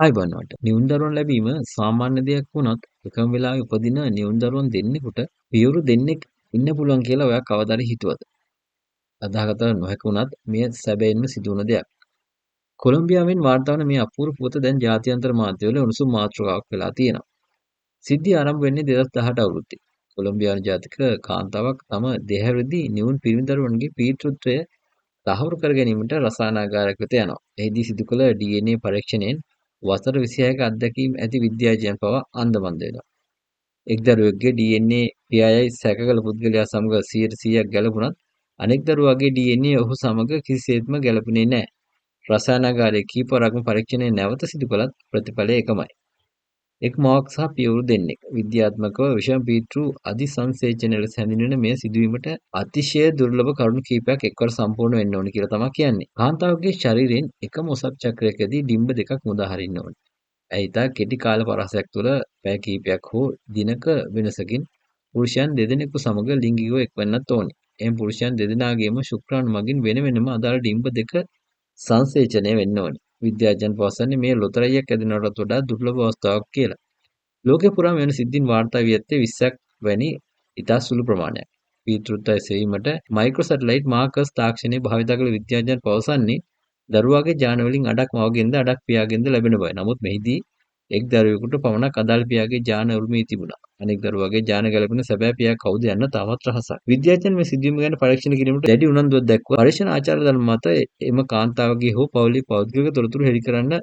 අයිබෝන් වට. නිවුන් දරුවන් ලැබීම සාමාන්‍ය දෙයක් වුණත් එකම වෙලාවේ උපදින නිවුන් දරුවන් දෙන්නෙකුට පියවරු දෙන්නෙක් ඉන්න පුළුවන් කියලා ඔයා කවදාද හිතුවද? අදාහකත නොහැකි වුණත් මෙය සැබවින්ම සිදුවන දෙයක්. කොලොම්බියාවෙන් වාර්තා වන මේ අපූර්ව පුවත දැන් ජාත්‍යන්තර මාධ්‍යවල උණුසුම් මාතෘකාවක් වෙලා තියෙනවා. සිද්ධිය ආරම්භ වෙන්නේ 2018 අවුරුද්දේ. කොලොම්බියානු ජාතික කාන්තාවක් තම දෙහැවිරිදි නිවුන් පිරිමි දරුවන්ගේ පීතෘත්වය තහවුරු කර ගැනීමට රසායනාගාරයක් වෙත යනවා. එහිදී සිදු කළ DNA පරීක්ෂණයෙන් වසර 26ක අත්දැකීම් ඇති විද්‍යාඥයන් පවා අන්ධබන්ද වෙනවා. එක් දරුවෙකුගේ DNA පියායයි සැක කළ පුද්ගලයා සමග 100%ක් ගැලපුණත් අනෙක් දරුවාගේ DNA ඔහු සමග කිසිසේත්ම ගැලපුණේ නැහැ. රසායනාගාරයේ කීපවරක්ම පරීක්ෂණය නැවත සිදු කළත් ප්‍රතිඵලය එකමයි. එක් මවක් සහ පියවරු දෙන්නෙක්. විද්‍යාත්මකව විෂම පීතෘ අධිසංසේචනය ලෙස හැඳින්වෙන මෙය සිදුවීමට අතිශය දුර්ලභ කරුණු කිහිපයක් එක්වර සම්පූර්ණ වෙන්න ඕනි කියලා තමයි කියන්නේ. කාන්තාවකගේ ශරීරයෙන් එකම ඔසප් චක්‍රයකදී ඩිම්බ දෙකක් මුදා හරින්න ඕනි. ඇය ඉතා කෙටි කාල පරාසයක් තුළ පැය කිහිපයක් හෝ දිනක වෙනසකින් පුරුෂයන් දෙදෙනෙකු සමග ලිංගිකව එක්වෙන්නත් ඕනි. එම පුරුෂයන් දෙදෙනාගේම ශුක්‍රාණු මගින් වෙන වෙනම අදාළ ඩිම්බ දෙක සංසේචනය වෙන්න ඕනි. විද්‍යාඥයන් පවසන්නේ මේ ලොතරැයියක් ඇදෙනවටත් වඩා දුර්ලභ අවස්ථාවක් කියලා. ලෝකේ පුරාම එවැනි සිද්ධීන් වාර්තා වී ඇත්තේ 20ක් වැනි ඉතා සුළු ප්‍රමාණයක්. පීතෘත්වය සෙවීමට මයික්‍රෝ සැටලයිට් මාකර්ස් තාක්ෂණය භාවිත කළ විද්‍යාඥයන් පවසන්නේ දරුවාගේ ජාන වලින් අඩක් මවගෙන්ද අඩක් පියාගෙන්ද ලැබෙන බවයි. නමුත් මෙහිදී එක් දරුවෙකුට පමණක් අදාළ පියාගේ ජාන උරුමය තිබුණා. අනෙක් දරුවාගේ ජාන ගැලපෙන සැබෑ පියා කවුද යන්න තාමත් රහසක්. විද්‍යාඥයන් මේ සිදුවීම ගැන පරීක්ෂණ කිරීමට දැඩි උනන්දුවක් දැක්වුවා. පරීක්ෂණ ආචාර්ය ධර්ම මත එම කාන්තාවගේ හෝ පවුලේ පෞද්ගලික තොරතුරු හෙළි කරන්න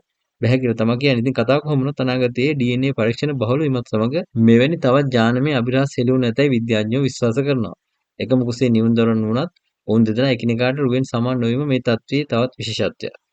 බැහැ කියලා තමයි කියන්නේ. ඉතින් කතාව කොහොම වුණත් අනාගතයේ DNA පරීක්ෂණ බහුල වීමත් සමග මෙවැනි තවත් ජානමය අභිරහස් හෙළි වනු ඇතැයි විද්‍යාඥයෝ විශ්වාස කරනවා. එකම කුසේ නිවුන් දරුවන් වුණත් ඔවුන් දෙදෙනා එකිනෙකාට රුවෙන් සමාන නොවීම මේ තත්ත්වයේ තවත් විශේෂත්වයක්.